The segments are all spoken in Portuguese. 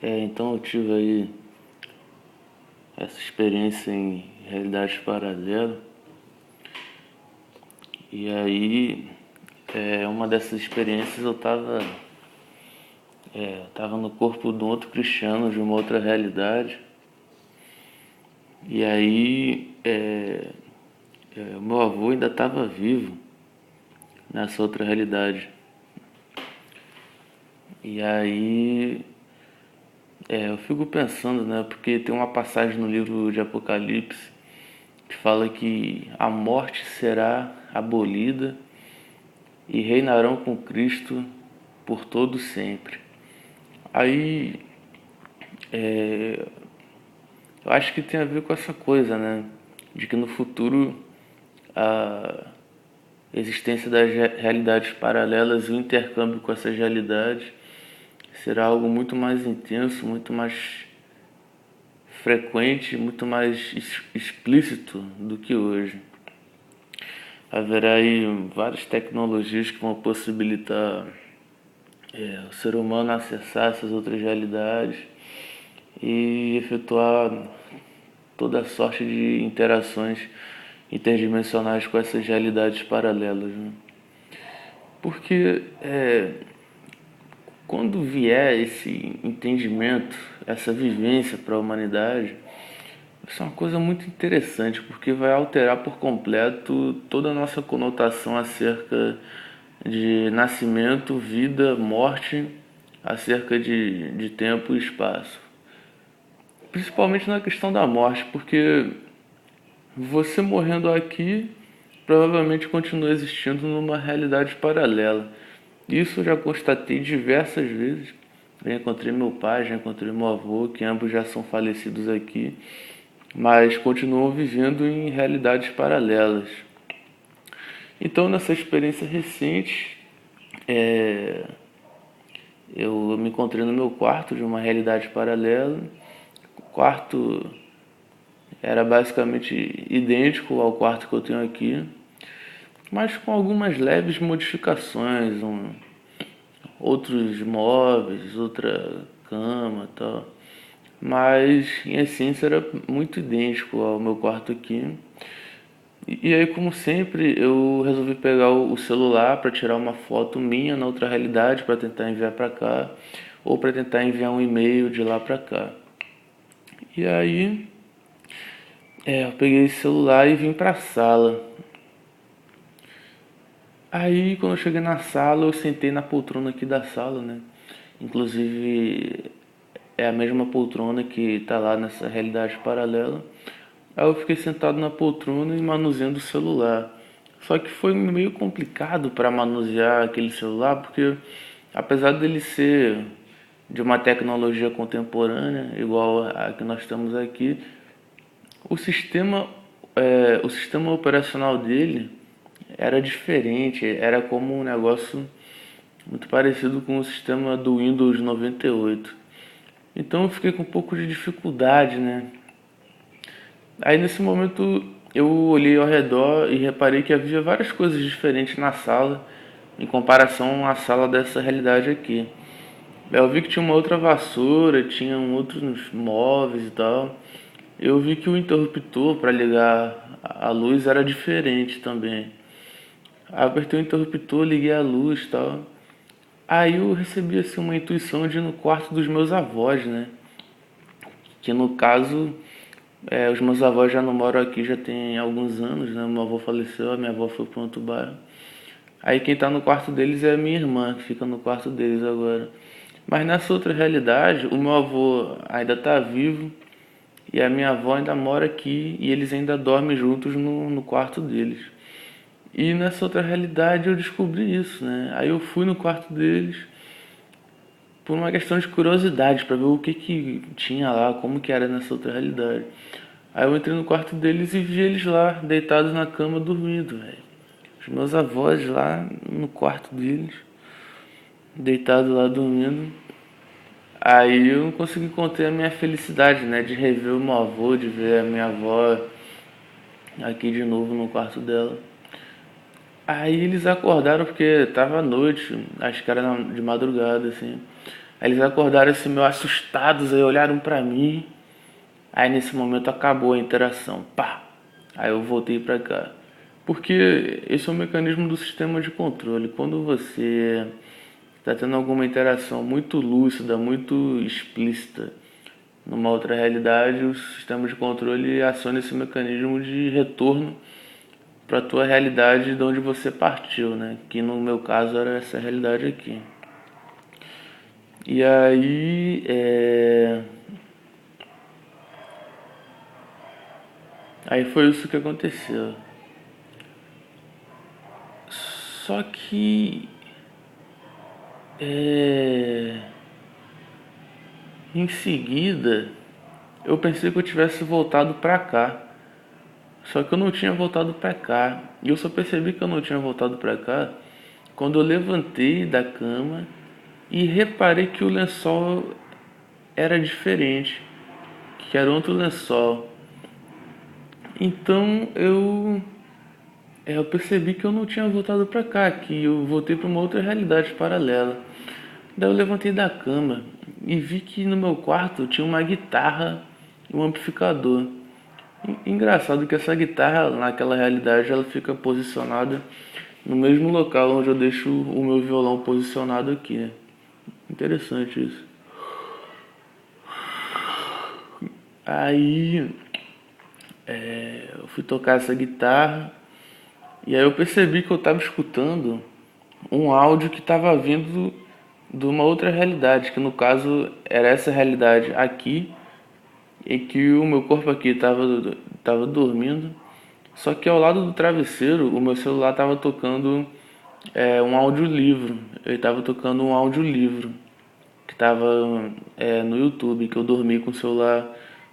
Então eu tive aí essa experiência em realidade paralela. E aí, uma dessas experiências eu tava no corpo de um outro cristiano de uma outra realidade. E aí, o meu avô ainda estava vivo nessa outra realidade. E aí, eu fico pensando, né? Porque tem uma passagem no livro de Apocalipse que fala que a morte será abolida e reinarão com Cristo por todo sempre. Aí, eu acho que tem a ver com essa coisa, né? De que no futuro a existência das realidades paralelas e o intercâmbio com essas realidades será algo muito mais intenso, muito mais frequente, muito mais explícito do que hoje. Haverá aí várias tecnologias que vão possibilitar o ser humano acessar essas outras realidades e efetuar toda sorte de interações interdimensionais com essas realidades paralelas, né? Porque quando vier esse entendimento, essa vivência para a humanidade, isso é uma coisa muito interessante, porque vai alterar por completo toda a nossa conotação acerca de nascimento, vida, morte, acerca de tempo e espaço. Principalmente na questão da morte, porque você morrendo aqui provavelmente continua existindo numa realidade paralela. Isso eu já constatei diversas vezes. Já encontrei meu pai, já encontrei meu avô, que ambos já são falecidos aqui, mas continuam vivendo em realidades paralelas. Então, nessa experiência recente, eu me encontrei no meu quarto de uma realidade paralela. O quarto era basicamente idêntico ao quarto que eu tenho aqui, mas com algumas leves modificações, outros móveis, outra cama e tal. Mas em essência era muito idêntico ao meu quarto aqui. E aí, como sempre, eu resolvi pegar o celular para tirar uma foto minha na outra realidade para tentar enviar para cá, ou para tentar enviar um e-mail de lá para cá. E aí, eu peguei esse celular e vim para a sala. Aí, quando eu cheguei na sala, eu sentei na poltrona aqui da sala, né? Inclusive, é a mesma poltrona que tá lá nessa realidade paralela. Aí eu fiquei sentado na poltrona e manuseando o celular. Só que foi meio complicado para manusear aquele celular, porque apesar dele ser de uma tecnologia contemporânea, igual a que nós temos aqui, o sistema, o sistema operacional dele era diferente, era como um negócio muito parecido com o sistema do Windows 98. Então eu fiquei com um pouco de dificuldade, né? Aí nesse momento eu olhei ao redor e reparei que havia várias coisas diferentes na sala em comparação à sala dessa realidade aqui. Eu vi que tinha uma outra vassoura, tinha outros móveis e tal. Eu vi que o interruptor para ligar a luz era diferente também. Aí eu apertei o interruptor, liguei a luz e tal. Aí eu recebi assim uma intuição de ir no quarto dos meus avós, né? Que no caso, os meus avós já não moram aqui já tem alguns anos, né? Meu avô faleceu, a minha avó foi para outro bairro. Aí quem tá no quarto deles é a minha irmã, que fica no quarto deles agora. Mas nessa outra realidade, o meu avô ainda tá vivo e a minha avó ainda mora aqui e eles ainda dormem juntos no quarto deles. E nessa outra realidade eu descobri isso, né? Aí eu fui no quarto deles por uma questão de curiosidade, para ver o que que tinha lá, como que era nessa outra realidade. Aí eu entrei no quarto deles e vi eles lá, deitados na cama, dormindo, velho. Os meus avós lá no quarto deles, deitados lá dormindo. Aí eu não consegui conter a minha felicidade, né, de rever o meu avô, de ver a minha avó aqui de novo no quarto dela. Aí eles acordaram porque tava à noite, acho que era de madrugada, assim. Aí eles acordaram assim meio assustados, aí olharam pra mim. Aí nesse momento acabou a interação. Pá! Aí eu voltei pra cá. Porque esse é o mecanismo do sistema de controle. Quando você está tendo alguma interação muito lúcida, muito explícita numa outra realidade, o sistema de controle aciona esse mecanismo de retorno para a tua realidade de onde você partiu, né? Que no meu caso era essa realidade aqui. E aí foi isso que aconteceu. Só que em seguida eu pensei que eu tivesse voltado pra cá. Só que eu não tinha voltado pra cá. E eu só percebi que eu não tinha voltado pra cá quando eu levantei da cama e reparei que o lençol era diferente, que era outro lençol. Então eu percebi que eu não tinha voltado pra cá, que eu voltei pra uma outra realidade paralela. Daí eu levantei da cama e vi que no meu quarto tinha uma guitarra e um amplificador. Engraçado que essa guitarra, naquela realidade, ela fica posicionada no mesmo local onde eu deixo o meu violão posicionado aqui, né? Interessante isso. Aí eu fui tocar essa guitarra e aí eu percebi que eu estava escutando um áudio que estava vindo de uma outra realidade, que no caso era essa realidade aqui, em que o meu corpo aqui tava dormindo, só que ao lado do travesseiro o meu celular estava tocando um audiolivro. Ele estava tocando um audiolivro que estava no YouTube, que eu dormi com o celular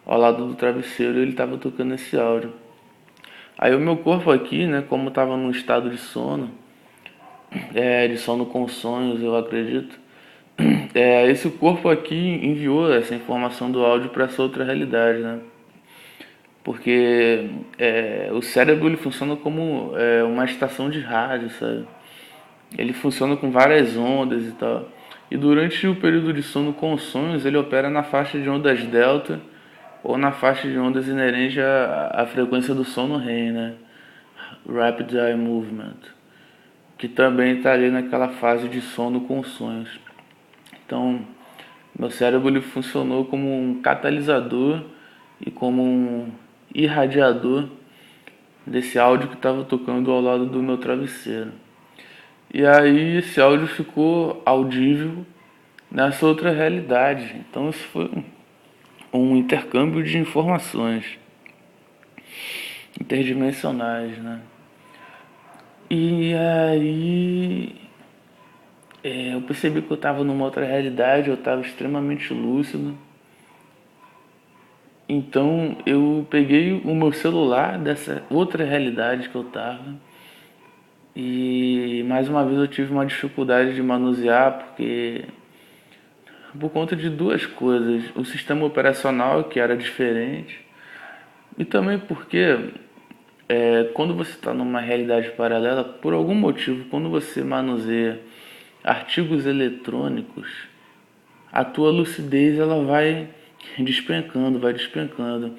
ao lado do travesseiro e ele estava tocando esse áudio. Aí o meu corpo aqui, né, como estava num estado de sono com sonhos, eu acredito, esse corpo aqui enviou essa informação do áudio para essa outra realidade, né? Porque o cérebro ele funciona como uma estação de rádio, sabe? Ele funciona com várias ondas e tal. E durante o período de sono com sonhos, ele opera na faixa de ondas delta ou na faixa de ondas inerente à frequência do sono REM, né? Rapid Eye Movement, que também está ali naquela fase de sono com sonhos. Então, meu cérebro ele funcionou como um catalisador e como um irradiador desse áudio que estava tocando ao lado do meu travesseiro. E aí esse áudio ficou audível nessa outra realidade. Então isso foi um intercâmbio de informações interdimensionais, né? E aí eu percebi que eu estava numa outra realidade, eu estava extremamente lúcido. Então eu peguei o meu celular dessa outra realidade que eu estava e mais uma vez eu tive uma dificuldade de manusear porque por conta de duas coisas, o sistema operacional que era diferente e também porque quando você está numa realidade paralela, por algum motivo, quando você manuseia artigos eletrônicos, a tua lucidez ela vai despencando, vai despencando.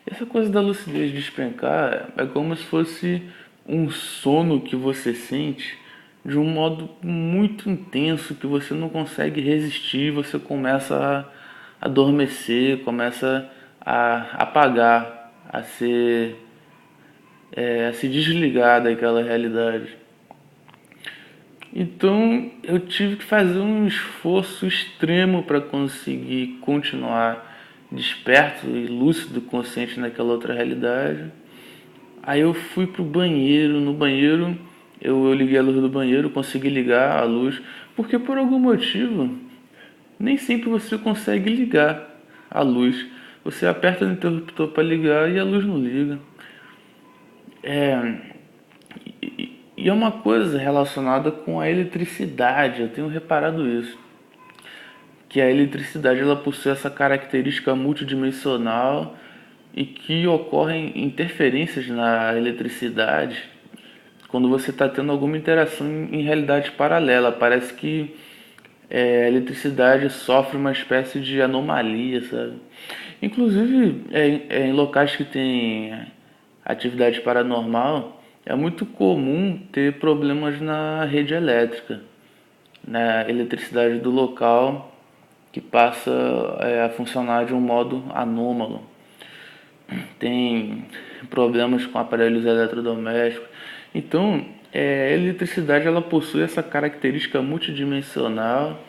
Essa coisa da lucidez despencar é como se fosse um sono que você sente de um modo muito intenso que você não consegue resistir, você começa a adormecer, começa a apagar, a se desligar daquela realidade. Então eu tive que fazer um esforço extremo para conseguir continuar desperto e lúcido, consciente naquela outra realidade. Aí eu fui pro banheiro, no banheiro eu liguei a luz do banheiro, consegui ligar a luz, porque por algum motivo nem sempre você consegue ligar a luz. Você aperta no interruptor para ligar e a luz não liga. E é uma coisa relacionada com a eletricidade, eu tenho reparado isso. Que a eletricidade ela possui essa característica multidimensional e que ocorrem interferências na eletricidade quando você está tendo alguma interação em realidade paralela. Parece que a eletricidade sofre uma espécie de anomalia, sabe? Inclusive, em locais que tem atividade paranormal, é muito comum ter problemas na rede elétrica, na eletricidade do local que passa a funcionar de um modo anômalo. Tem problemas com aparelhos eletrodomésticos. Então, a eletricidade ela possui essa característica multidimensional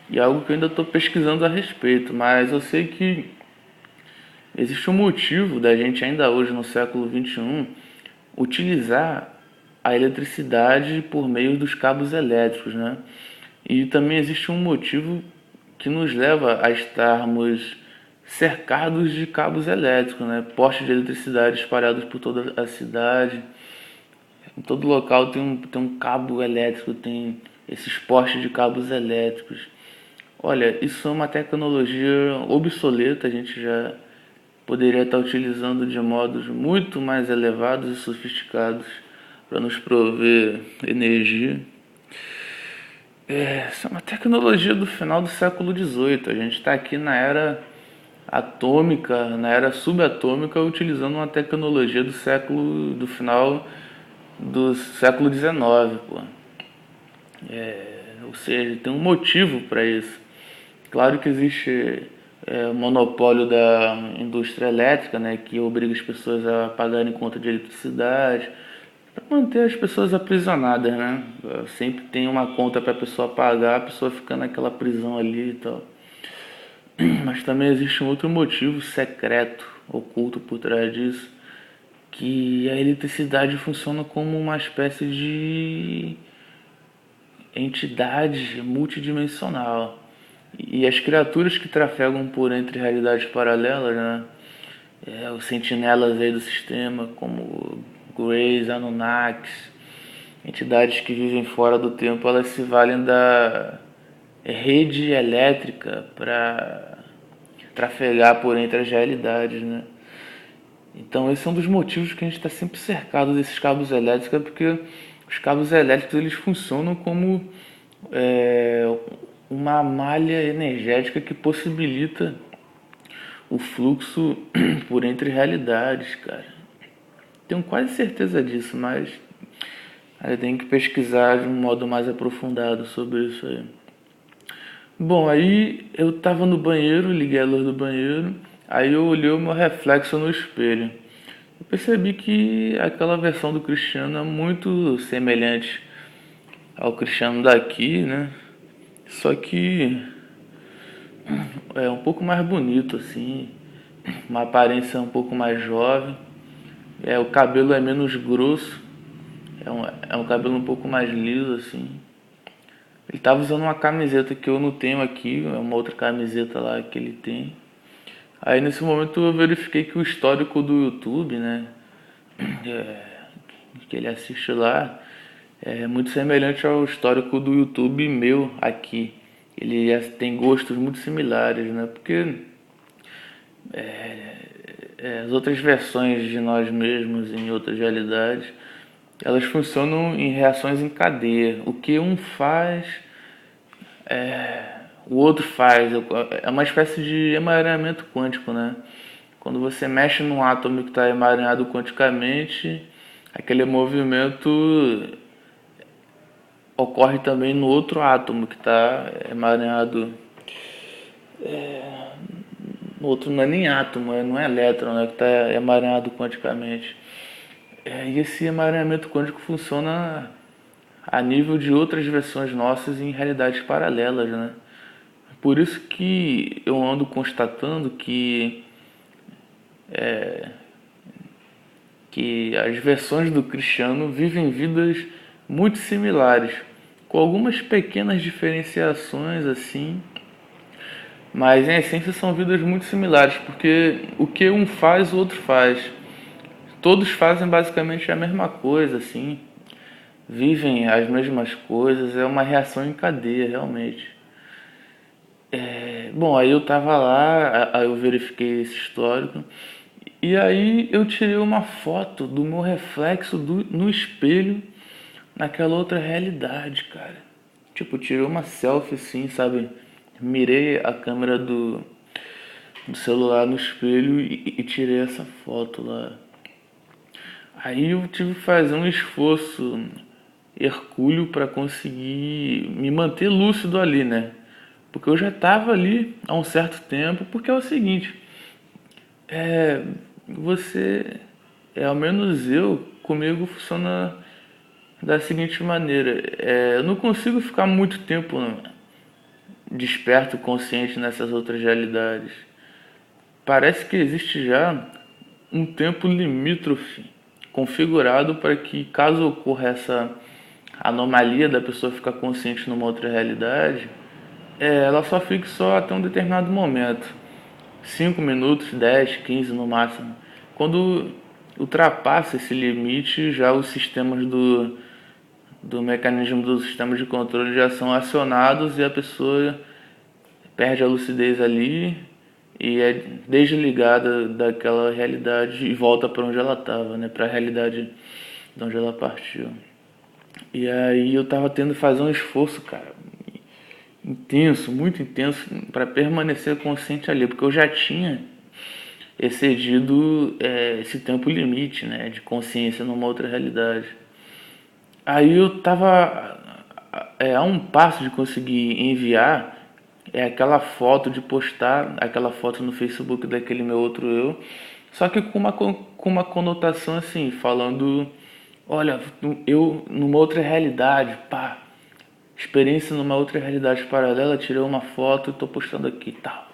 e é algo que eu ainda estou pesquisando a respeito, mas eu sei que existe um motivo da gente ainda hoje no século XXI utilizar a eletricidade por meio dos cabos elétricos, né? E também existe um motivo que nos leva a estarmos cercados de cabos elétricos, né? Postes de eletricidade espalhados por toda a cidade. Em todo local tem um cabo elétrico, tem esses postes de cabos elétricos. Olha, isso é uma tecnologia obsoleta, a gente já poderia estar utilizando de modos muito mais elevados e sofisticados para nos prover energia. Essa é uma tecnologia do final do século XVIII. A gente está aqui na era atômica, na era subatômica, utilizando uma tecnologia do final do século XIX, pô. Ou seja, tem um motivo para isso. Claro que existe o monopólio da indústria elétrica, né, que obriga as pessoas a pagarem conta de eletricidade, para manter as pessoas aprisionadas, né? Sempre tem uma conta para a pessoa pagar, a pessoa fica naquela prisão ali e tal. Mas também existe um outro motivo secreto, oculto por trás disso, que a eletricidade funciona como uma espécie de entidade multidimensional. E as criaturas que trafegam por entre realidades paralelas, né? Os sentinelas aí do sistema, como Greys, Anunnakis, entidades que vivem fora do tempo, elas se valem da rede elétrica para trafegar por entre as realidades, né? Então esse é um dos motivos que a gente está sempre cercado desses cabos elétricos, porque os cabos elétricos eles funcionam como uma malha energética que possibilita o fluxo por entre realidades, cara. Tenho quase certeza disso, mas eu tenho que pesquisar de um modo mais aprofundado sobre isso aí. Bom, aí eu tava no banheiro, liguei a luz do banheiro, aí eu olhei o meu reflexo no espelho. Eu percebi que aquela versão do Cristiano é muito semelhante ao Cristiano daqui, né? Só que é um pouco mais bonito, assim, uma aparência um pouco mais jovem. O cabelo é menos grosso, é um cabelo um pouco mais liso, assim. Ele tava usando uma camiseta que eu não tenho aqui, é uma outra camiseta lá que ele tem. Aí nesse momento eu verifiquei que o histórico do YouTube, né, que ele assiste lá, é muito semelhante ao histórico do YouTube meu aqui. Ele tem gostos muito similares, né, porque as outras versões de nós mesmos em outras realidades, elas funcionam em reações em cadeia. O que um faz, o outro faz. É uma espécie de emaranhamento quântico, né? Quando você mexe num átomo que está emaranhado quanticamente, aquele movimento ocorre também no outro átomo que está emaranhado. No outro não é nem átomo, não é elétron, né? Que está emaranhado quanticamente. E esse emaranhamento quântico funciona a nível de outras versões nossas em realidades paralelas, né? Por isso que eu ando constatando que as versões do Cristiano vivem vidas muito similares, com algumas pequenas diferenciações assim, mas em essência são vidas muito similares, porque o que um faz, o outro faz. Todos fazem basicamente a mesma coisa, assim, vivem as mesmas coisas, é uma reação em cadeia, realmente. Bom, aí eu tava lá, aí eu verifiquei esse histórico, e aí eu tirei uma foto do meu reflexo no espelho naquela outra realidade, cara. Tipo, tirei uma selfie assim, sabe? Mirei a câmera do celular no espelho e tirei essa foto lá. Aí eu tive que fazer um esforço hercúleo para conseguir me manter lúcido ali, né? Porque eu já estava ali há um certo tempo, porque é o seguinte, você, ao menos eu, comigo funciona da seguinte maneira, eu não consigo ficar muito tempo desperto, consciente nessas outras realidades. Parece que existe já um tempo limítrofe configurado para que, caso ocorra essa anomalia da pessoa ficar consciente numa outra realidade, ela só fique só até um determinado momento. 5 minutos, 10, 15 no máximo. Quando ultrapassa esse limite, já os sistemas do mecanismo do sistema de controle já são acionados e a pessoa perde a lucidez ali e é desligada daquela realidade e volta para onde ela estava, né? Para a realidade de onde ela partiu. E aí eu tava tendo que fazer um esforço, cara, intenso, muito intenso, para permanecer consciente ali, porque eu já tinha excedido esse tempo limite, né, de consciência numa outra realidade. Aí eu tava a um passo de conseguir enviar aquela foto, de postar aquela foto no Facebook daquele meu outro eu, só que com uma conotação assim, falando, olha, eu numa outra realidade, pá, experiência numa outra realidade paralela, tirei uma foto e tô postando aqui e tal.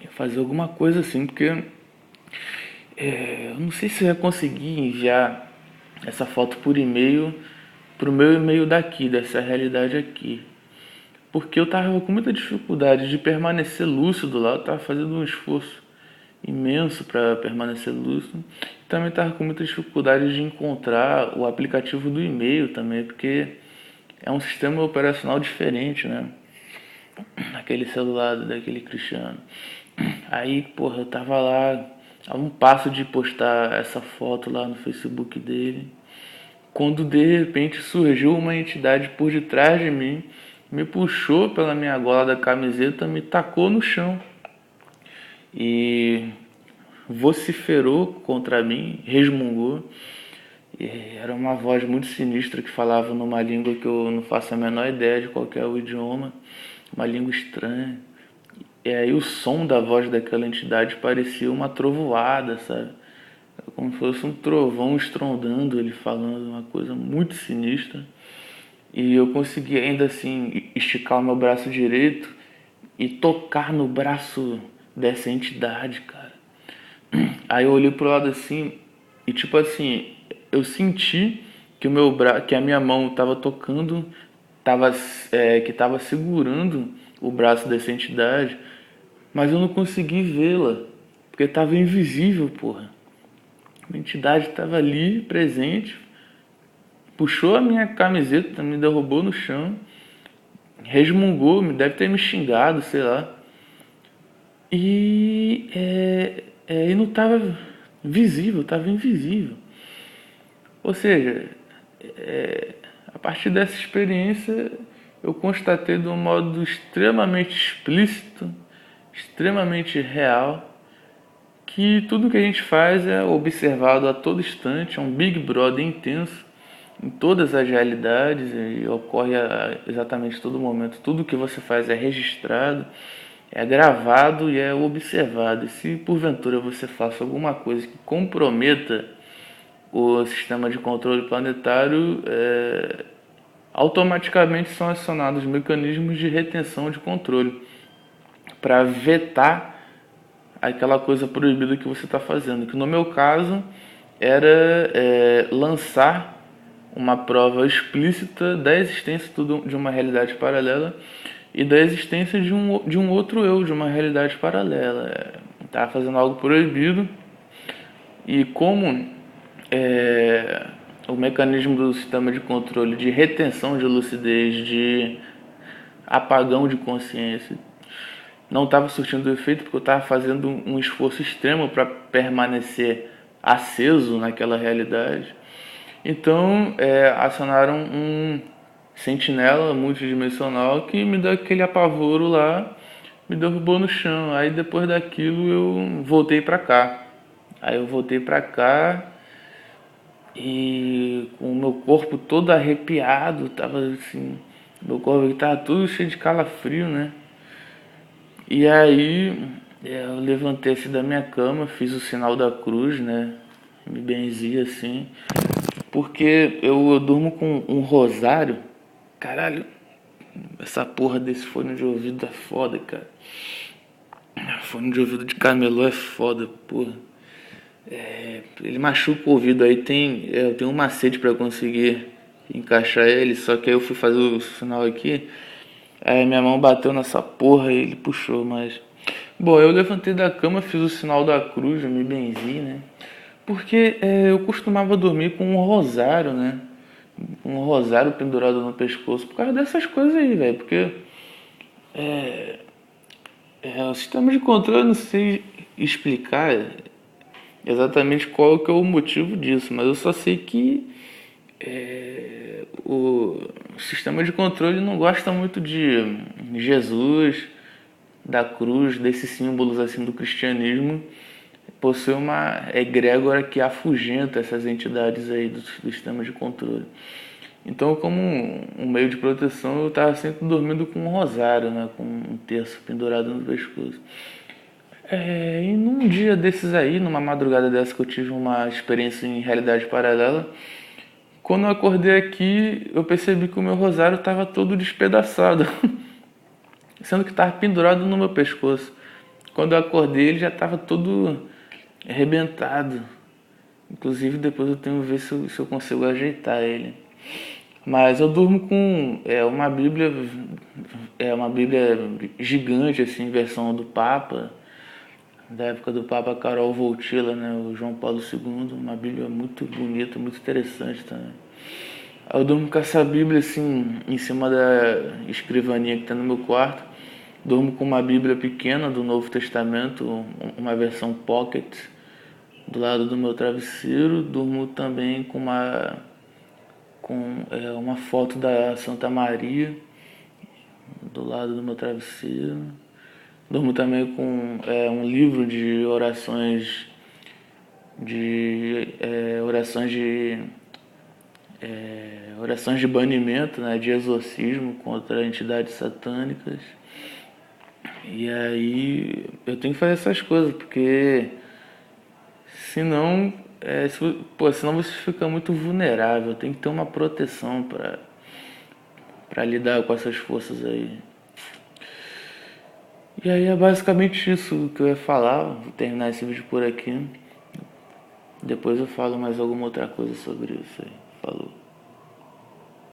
Eu fazer alguma coisa assim, porque eu não sei se eu ia conseguir enviar essa foto por e-mail pro meu e-mail daqui, dessa realidade aqui. Porque eu tava com muita dificuldade de permanecer lúcido lá, eu tava fazendo um esforço imenso para permanecer lúcido. Também tava com muita dificuldade de encontrar o aplicativo do e-mail também, porque é um sistema operacional diferente, né? Aquele celular daquele Cristiano. Aí, porra, eu tava lá a um passo de postar essa foto lá no Facebook dele, quando de repente surgiu uma entidade por detrás de mim, me puxou pela minha gola da camiseta, me tacou no chão e vociferou contra mim, resmungou. E era uma voz muito sinistra que falava numa língua que eu não faço a menor ideia de qual é o idioma, uma língua estranha. E aí o som da voz daquela entidade parecia uma trovoada, sabe? Como se fosse um trovão estrondando, ele falando uma coisa muito sinistra. E eu consegui ainda assim esticar o meu braço direito e tocar no braço dessa entidade, cara. Aí eu olhei pro lado assim e tipo assim, eu senti que que a minha mão estava tocando, que estava segurando o braço dessa entidade, mas eu não consegui vê-la, porque estava invisível, porra. A entidade estava ali, presente, puxou a minha camiseta, me derrubou no chão, resmungou, deve ter me xingado, sei lá. E não estava visível, estava invisível. Ou seja, a partir dessa experiência eu constatei de um modo extremamente explícito, extremamente real, que tudo que a gente faz é observado a todo instante, é um Big Brother intenso em todas as realidades e ocorre a exatamente todo momento. Tudo que você faz é registrado, é gravado e é observado. E se porventura você faça alguma coisa que comprometa o sistema de controle planetário, automaticamente são acionados mecanismos de retenção de controle para vetar aquela coisa proibida que você está fazendo. Que no meu caso era lançar uma prova explícita da existência de uma realidade paralela e da existência de um outro eu, de uma realidade paralela. Estava fazendo algo proibido e como o mecanismo do sistema de controle de retenção de lucidez, de apagão de consciência, não estava surtindo efeito porque eu estava fazendo um esforço extremo para permanecer aceso naquela realidade. Então acionaram um sentinela multidimensional que me deu aquele apavoro lá, me derrubou no chão. Aí depois daquilo eu voltei pra cá. Aí eu voltei pra cá e com o meu corpo todo arrepiado, tava assim, meu corpo tava tudo cheio de calafrio, né? E aí eu levantei assim da minha cama, fiz o sinal da cruz, né? Me benzi assim, porque eu durmo com um rosário. Caralho, essa porra desse fone de ouvido é foda, cara. Fone de ouvido de camelô é foda, porra. Ele machuca o ouvido, aí eu tenho um macete pra conseguir encaixar ele, só que aí eu fui fazer o sinal aqui, aí minha mão bateu nessa porra e ele puxou, mas... Bom, eu levantei da cama, fiz o sinal da cruz, eu me benzi, né? Porque eu costumava dormir com um rosário, né? Um rosário pendurado no pescoço, por causa dessas coisas aí, velho, porque o sistema de controle eu não sei explicar exatamente qual que é o motivo disso, mas eu só sei que o sistema de controle não gosta muito de Jesus, da cruz, desses símbolos assim do cristianismo, possui uma egrégora que afugenta essas entidades aí do sistema de controle. Então, como um meio de proteção, eu estava sempre dormindo com um rosário, né, com um terço pendurado no pescoço. E num dia desses aí, numa madrugada dessa que eu tive uma experiência em realidade paralela, quando eu acordei aqui, eu percebi que o meu rosário estava todo despedaçado, sendo que estava pendurado no meu pescoço. Quando eu acordei, ele já estava todo arrebentado. Inclusive, depois eu tenho que ver se eu consigo ajeitar ele. Mas eu durmo com uma Bíblia gigante, assim, versão do Papa, da época do Papa Karol Wojtyla, né, o João Paulo II, uma Bíblia muito bonita, muito interessante também. Eu durmo com essa Bíblia assim em cima da escrivaninha que está no meu quarto. Durmo com uma Bíblia pequena do Novo Testamento, uma versão pocket, do lado do meu travesseiro. Durmo também com uma foto da Santa Maria do lado do meu travesseiro. Durmo também com um livro de orações orações de banimento, né, de exorcismo contra entidades satânicas. E aí eu tenho que fazer essas coisas, porque senão, senão você fica muito vulnerável. Tem que ter uma proteção para lidar com essas forças aí. E aí é basicamente isso que eu ia falar. Vou terminar esse vídeo por aqui. Depois eu falo mais alguma outra coisa sobre isso aí. Falou.